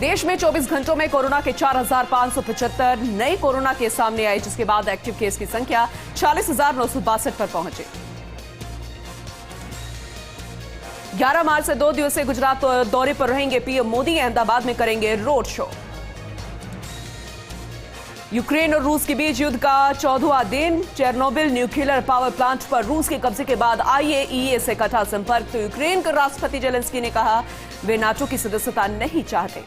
देश में 24 घंटों में कोरोना के 4,575 नए कोरोना केस सामने आए, जिसके बाद एक्टिव केस की संख्या 40,962 पर पहुंची। 11 मार्च से 2 दिवसीय गुजरात दौरे पर रहेंगे पीएम मोदी। अहमदाबाद में करेंगे रोड शो। यूक्रेन और रूस के बीच युद्ध का 14वां दिन। चेरनोबिल न्यूक्लियर पावर प्लांट पर रूस के कब्जे के बाद आईएईए से कटा संपर्क। तो यूक्रेन के राष्ट्रपति जेलेंस्की ने कहा वे नाटो की सदस्यता नहीं चाहते।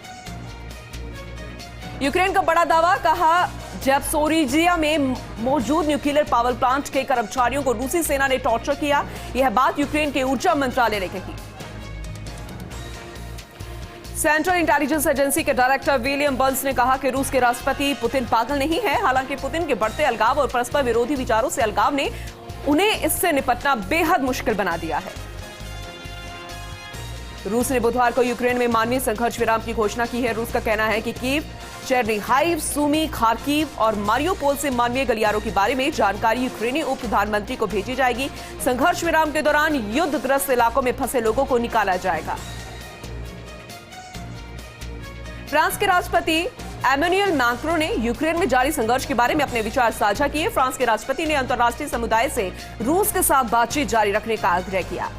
यूक्रेन का बड़ा दावा, कहा ज़ैपोरिजिया में मौजूद न्यूक्लियर पावर प्लांट के कर्मचारियों को रूसी सेना ने टॉर्चर किया। यह बात यूक्रेन के ऊर्जा मंत्रालय ने कही। सेंट्रल इंटेलिजेंस एजेंसी के डायरेक्टर विलियम बर्न्स ने कहा कि रूस के राष्ट्रपति पुतिन पागल नहीं है। हालांकि पुतिन के बढ़ते अलगाव और परस्पर विरोधी विचारों से अलगाव ने उन्हें इससे निपटना बेहद मुश्किल बना दिया है। रूस ने बुधवार को यूक्रेन में मानवीय संघर्ष विराम की घोषणा की है। रूस का कहना है कि कीव, चेर्निहाइव, सुमी, खार्किव और मारियोपोल से मानवीय गलियारों के बारे में जानकारी यूक्रेनी उप प्रधानमंत्री को भेजी जाएगी। संघर्ष विराम के दौरान युद्धग्रस्त इलाकों में फंसे लोगों को निकाला जाएगा। फ्रांस के राष्ट्रपति एमेन्युएल मैक्रों ने यूक्रेन में जारी संघर्ष के बारे में अपने विचार साझा किए। फ्रांस के राष्ट्रपति ने अंतर्राष्ट्रीय समुदाय से रूस के साथ बातचीत जारी रखने का आग्रह किया।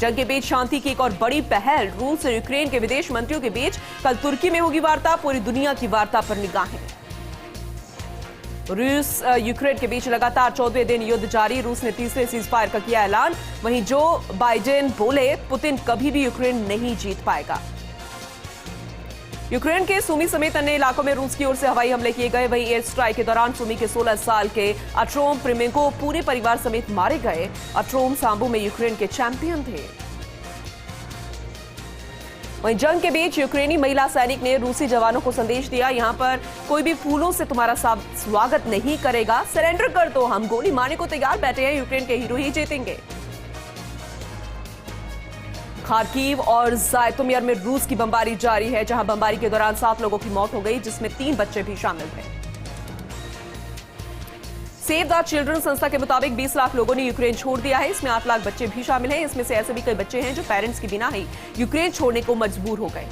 जंग के बीच शांति की एक और बड़ी पहल। रूस और यूक्रेन के विदेश मंत्रियों के बीच कल तुर्की में होगी वार्ता। पूरी दुनिया की वार्ता पर निगाहें। रूस यूक्रेन के बीच लगातार 14वें दिन युद्ध जारी। रूस ने तीसरे सीजफायर का किया ऐलान। वहीं जो बाइडेन बोले पुतिन कभी भी यूक्रेन नहीं जीत पाएगा। यूक्रेन के सुमी समेत अन्य इलाकों में रूस की ओर से हवाई हमले किए गए। वहीं एयर स्ट्राइक के दौरान सुमी के 16 साल के अट्रोम प्रिमेंको पूरे परिवार समेत मारे गए। अट्रोम साम्बू में यूक्रेन के चैंपियन थे। वहीं जंग के बीच यूक्रेनी महिला सैनिक ने रूसी जवानों को संदेश दिया, यहां पर कोई भी फूलों से तुम्हारा स्वागत नहीं करेगा। सरेंडर कर दो, हम गोली मारने को तैयार बैठे हैं। यूक्रेन के हीरो ही जीतेंगे। खार्किव और ज़ायतोमिर में रूस की बमबारी जारी है, जहां बमबारी के दौरान 7 लोगों की मौत हो गई, जिसमें 3 बच्चे भी शामिल थे। सेव द चिल्ड्रन संस्था के मुताबिक 20 लाख लोगों ने यूक्रेन छोड़ दिया है। इसमें 8 लाख बच्चे भी शामिल हैं। इसमें से ऐसे भी कई बच्चे हैं जो पेरेंट्स के बिना ही यूक्रेन छोड़ने को मजबूर हो गए।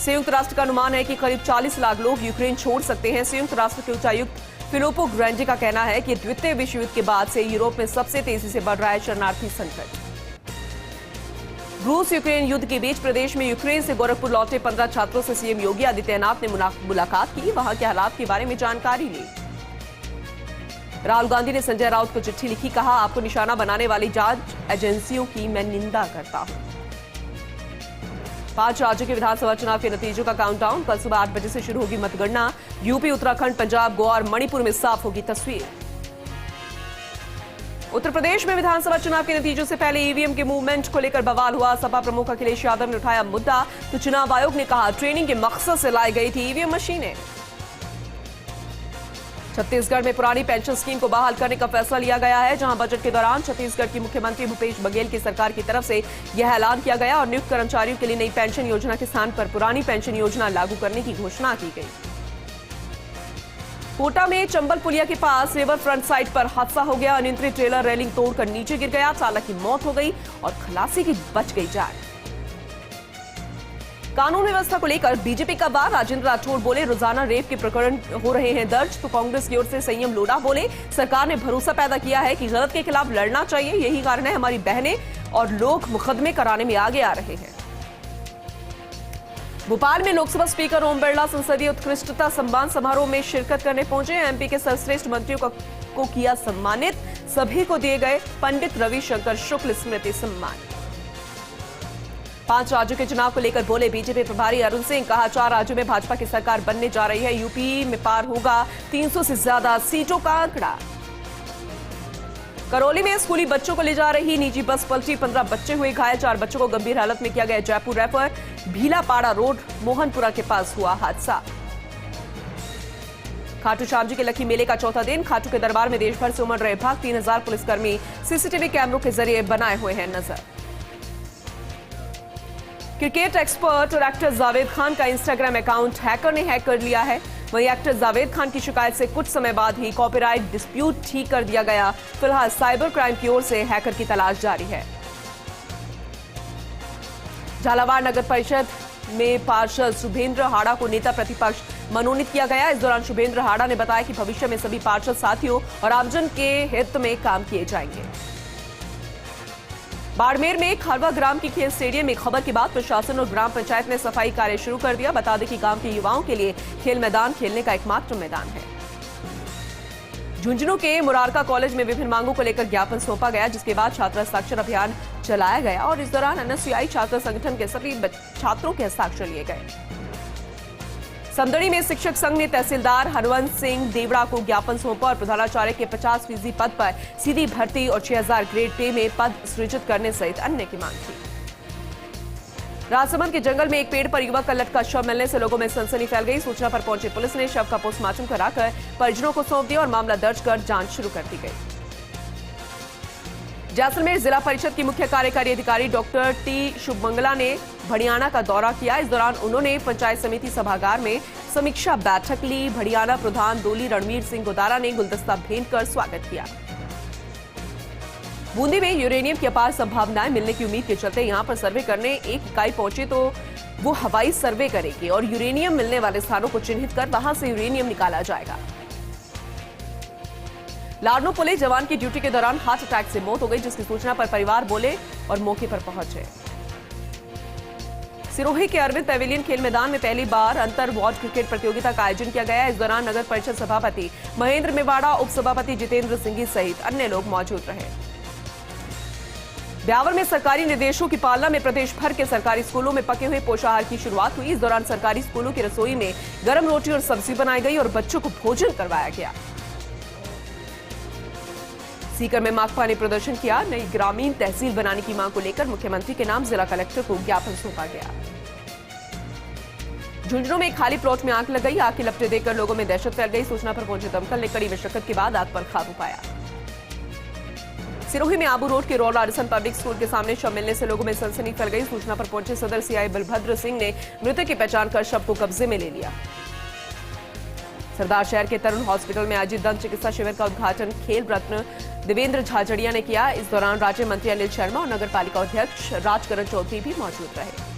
संयुक्त राष्ट्र का अनुमान है कि करीब 40 लाख लोग यूक्रेन छोड़ सकते हैं। संयुक्त राष्ट्र के उच्चायुक्त फिलिप्पो ग्रैंडी का कहना है कि द्वितीय विश्व युद्ध के बाद से यूरोप में सबसे तेजी से बढ़ रहा है शरणार्थी संकट। रूस यूक्रेन युद्ध के बीच प्रदेश में यूक्रेन से गोरखपुर लौटे 15 छात्रों से सीएम योगी आदित्यनाथ ने मुलाकात की। वहां के हालात के बारे में जानकारी ली। राहुल गांधी ने संजय राउत को चिट्ठी लिखी, कहा आपको निशाना बनाने वाली जांच एजेंसियों की मैं निंदा करता हूं। 5 राज्यों के विधानसभा चुनाव के नतीजों का काउंटडाउन। कल सुबह 8 बजे से शुरू होगी मतगणना। यूपी, उत्तराखंड, पंजाब, गोवा और मणिपुर में साफ होगी तस्वीर। उत्तर प्रदेश में विधानसभा चुनाव के नतीजों से पहले ईवीएम के मूवमेंट को लेकर बवाल हुआ। सपा प्रमुख अखिलेश यादव ने उठाया मुद्दा, तो चुनाव आयोग ने कहा ट्रेनिंग के मकसद से लाई गई थी ईवीएम मशीनें। छत्तीसगढ़ में पुरानी पेंशन स्कीम को बहाल करने का फैसला लिया गया है, जहां बजट के दौरान छत्तीसगढ़ की मुख्यमंत्री भूपेश बघेल की सरकार की तरफ से यह ऐलान किया गया और नियुक्त कर्मचारियों के लिए नई पेंशन योजना के स्थान पर पुरानी पेंशन योजना लागू करने की घोषणा की गई। कोटा में चंबल पुलिया के पास रिवर फ्रंट साइड पर हादसा हो गया। अनियंत्रित ट्रेलर रेलिंग तोड़कर नीचे गिर गया। चालक की मौत हो गई और खलासी की बच गई जान। कानून व्यवस्था को लेकर बीजेपी का वार। राजेंद्र राठौड़ बोले रोजाना रेप के प्रकरण हो रहे हैं दर्ज। तो कांग्रेस की ओर से संयम लोढ़ा बोले सरकार ने भरोसा पैदा किया है कि गलत के खिलाफ लड़ना चाहिए, यही कारण है हमारी बहनें और लोग मुकदमे कराने में आगे आ रहे हैं। भोपाल में लोकसभा स्पीकर ओम बिरला संसदीय उत्कृष्टता सम्मान समारोह में शिरकत करने पहुंचे। एमपी के सर्वश्रेष्ठ मंत्रियों को किया सम्मानित। सभी को दिए गए पंडित रविशंकर शुक्ल स्मृति सम्मान। 5 राज्यों के चुनाव को लेकर बोले बीजेपी प्रभारी अरुण सिंह, कहा 4 राज्यों में भाजपा की सरकार बनने जा रही है। यूपी में पार होगा 300 से ज्यादा सीटों का आंकड़ा। करौली में स्कूली बच्चों को ले जा रही निजी बस पलटी, 15 बच्चे हुए घायल। 4 बच्चों को गंभीर हालत में किया गया जयपुर रेफर। भीलापाड़ा रोड मोहनपुरा के पास हुआ हादसा। खाटू श्याम जी के लकी मेले का 4था दिन। खाटू के दरबार में देश भर से उमड़ रहे भाग। 3000 पुलिसकर्मी सीसीटीवी कैमरों के जरिए बनाए हुए हैं नजर। क्रिकेट एक्सपर्ट और एक्टर जावेद खान का इंस्टाग्राम अकाउंट हैकर ने हैक कर लिया है। वहीं एक्टर जावेद खान की शिकायत से कुछ समय बाद ही कॉपीराइट डिस्प्यूट ठीक कर दिया गया। फिलहाल साइबर क्राइम की ओर से हैकर की तलाश जारी है। झालावाड़ नगर परिषद में पार्षद शुभेंद्र हाड़ा को नेता प्रतिपक्ष मनोनीत किया गया। इस दौरान शुभेंद्र हाड़ा ने बताया कि भविष्य में सभी पार्षद साथियों और आमजन के हित में काम किए जाएंगे। बाड़मेर में खारवा ग्राम की खेल स्टेडियम में खबर के बाद प्रशासन और ग्राम पंचायत ने सफाई कार्य शुरू कर दिया। बता दें कि गांव के युवाओं के लिए खेल मैदान खेलने का एकमात्र मैदान है। झुंझुनू के मुरारका कॉलेज में विभिन्न मांगों को लेकर ज्ञापन सौंपा गया, जिसके बाद छात्र हस्ताक्षर अभियान चलाया गया और इस दौरान एनएसयूआई छात्र संगठन के सभी छात्रों के हस्ताक्षर लिए गए। समदड़ी में शिक्षक संघ ने तहसीलदार हरवंत सिंह देवड़ा को ज्ञापन सौंपा और प्रधानाचार्य के 50% पद पर सीधी भर्ती और 6000 ग्रेड पे में पद सृजित करने सहित अन्य की मांग की। राजसमंद के जंगल में एक पेड़ पर युवक का लटका शव मिलने से लोगों में सनसनी फैल गई। सूचना पर पहुंची पुलिस ने शव का पोस्टमार्टम कराकर परिजनों को सौंप दिया और मामला दर्ज कर जांच शुरू कर दी गई। जैसलमेर जिला परिषद की मुख्य कार्यकारी अधिकारी डॉक्टर टी शुभमंगला ने भड़ियाना का दौरा किया। इस दौरान उन्होंने पंचायत समिति सभागार में समीक्षा बैठक ली। भड़ियाना प्रधान डोली रणवीर सिंह गोदारा ने गुलदस्ता भेंट कर स्वागत किया। बूंदी में यूरेनियम की अपार संभावनाएं मिलने की उम्मीद के चलते यहां पर सर्वे करने एक इकाई पहुंची तो वो हवाई सर्वे करेगी और यूरेनियम मिलने वाले स्थानों को चिन्हित कर वहां से यूरेनियम निकाला जाएगा। लाडनू पुलिस जवान की ड्यूटी के दौरान हार्ट अटैक से मौत हो गई, जिसकी सूचना पर परिवार बोले और मौके पर पहुंचे। सिरोही के अरविंद पैविलियन खेल मैदान में पहली बार अंतर वार्ड क्रिकेट प्रतियोगिता का आयोजन किया गया। इस दौरान नगर परिषद सभापति महेंद्र मेवाड़ा, उप सभापति जितेंद्र सिंह सहित अन्य लोग मौजूद रहे। ब्यावर में सरकारी निर्देशों की पालना में प्रदेश भर के सरकारी स्कूलों में पके हुए पोषाहार की शुरुआत हुई। इस दौरान सरकारी स्कूलों की रसोई में गर्म रोटी और सब्जी बनाई गई और बच्चों को भोजन करवाया गया। सीकर में माकपा ने प्रदर्शन किया। नई ग्रामीण तहसील बनाने की मांग को लेकर मुख्यमंत्री के नाम जिला कलेक्टर को ज्ञापन सौंपा गया। झुंझुनू में एक खाली प्लॉट में आग लग गई। आग की लपटें देखकर लोगों में दहशत फैल गई। सूचना पर पहुंचे दमकल ने कड़ी मशक्कत के बाद आग पर काबू पाया। सिरोही में आबू रोड के रॉयल आर्टिसन पब्लिक स्कूल के सामने शव मिलने से लोगों में सनसनी फैल गई। सूचना पर पहुंचे सदर सीआई बलभद्र सिंह ने मृतक की पहचान कर शव को कब्जे में ले लिया। सरदार शहर के तरुण हॉस्पिटल में आयोजित दंत चिकित्सा शिविर का उद्घाटन खेल रत्न देवेंद्र झाझड़िया ने किया। इस दौरान राज्य मंत्री अनिल शर्मा और नगर पालिका अध्यक्ष राजकरण चौधरी भी मौजूद रहे।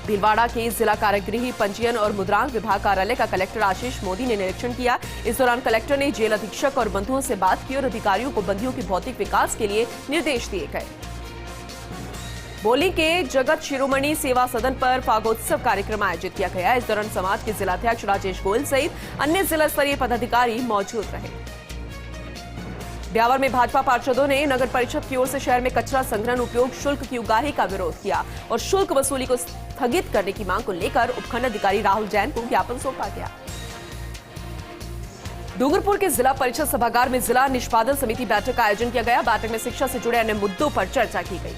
भीलवाड़ा के जिला कारागृह पंजीयन और मुद्रांक विभाग कार्यालय का कलेक्टर आशीष मोदी ने निरीक्षण किया। इस दौरान कलेक्टर ने जेल अधीक्षक और बंधुओं से बात की और अधिकारियों को बंदियों के भौतिक विकास के लिए निर्देश दिए गए। बोली के जगत शिरोमणि सेवा सदन पर फागोत्सव कार्यक्रम आयोजित किया गया। इस दौरान समाज के जिलाध्यक्ष राजेश गोयल सहित अन्य जिला स्तरीय पदाधिकारी मौजूद रहे। ब्यावर में भाजपा पार्षदों ने नगर परिषद की ओर से शहर में कचरा संग्रहण उपयोग शुल्क की उगाही का विरोध किया और शुल्क वसूली को स्थगित करने की मांग को लेकर उपखंड अधिकारी राहुल जैन को ज्ञापन सौंपा गया। डूंगरपुर के जिला परिषद सभागार में जिला निष्पादन समिति बैठक का आयोजन किया गया। बैठक में शिक्षा से जुड़े अन्य मुद्दों पर चर्चा की गई।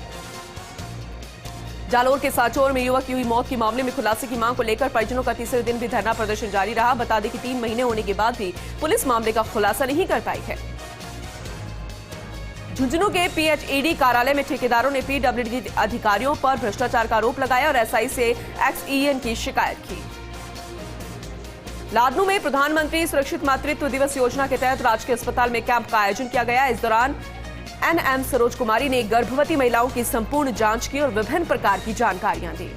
जालोर के साचौर में युवक की हुई मौत के मामले में खुलासे की मांग को लेकर परिजनों का तीसरे दिन भी धरना प्रदर्शन जारी रहा। बता दें कि 3 महीने होने के बाद भी पुलिस मामले का खुलासा नहीं कर पाई है। झुंझुनू के पीएचईडी कार्यालय में ठेकेदारों ने पीडब्ल्यूडी अधिकारियों पर भ्रष्टाचार का आरोप लगाया और एसआई से एक्सईएन की शिकायत की। लाडनू में प्रधानमंत्री सुरक्षित मातृत्व दिवस योजना के तहत राजकीय अस्पताल में कैंप का आयोजन किया गया। इस दौरान एनएम सरोज कुमारी ने गर्भवती महिलाओं की संपूर्ण जांच की और विभिन्न प्रकार की जानकारियां दी।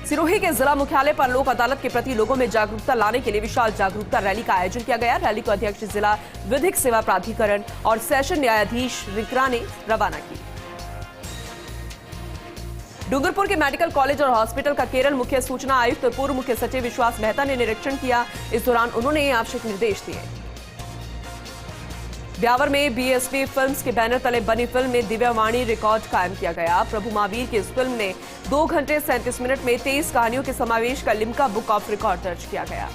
सिरोही के जिला मुख्यालय पर लोक अदालत के प्रति लोगों में जागरूकता लाने के लिए विशाल जागरूकता रैली का आयोजन किया गया। रैली को अध्यक्ष जिला विधिक सेवा प्राधिकरण और सेशन न्यायाधीश रिकरा ने रवाना की। डूंगरपुर के मेडिकल कॉलेज और हॉस्पिटल का केरल मुख्य सूचना आयुक्त पूर्व मुख्य सचिव विश्वास मेहता ने निरीक्षण किया। इस दौरान उन्होंने आवश्यक निर्देश दिए। ब्यावर में बीएसपी फिल्म्स के बैनर तले बनी फिल्म में दिव्यावाणी रिकॉर्ड कायम किया गया। प्रभु महावीर की इस फिल्म ने 2 घंटे 37 मिनट में 23 कहानियों के समावेश का लिम्का बुक ऑफ रिकॉर्ड दर्ज किया गया।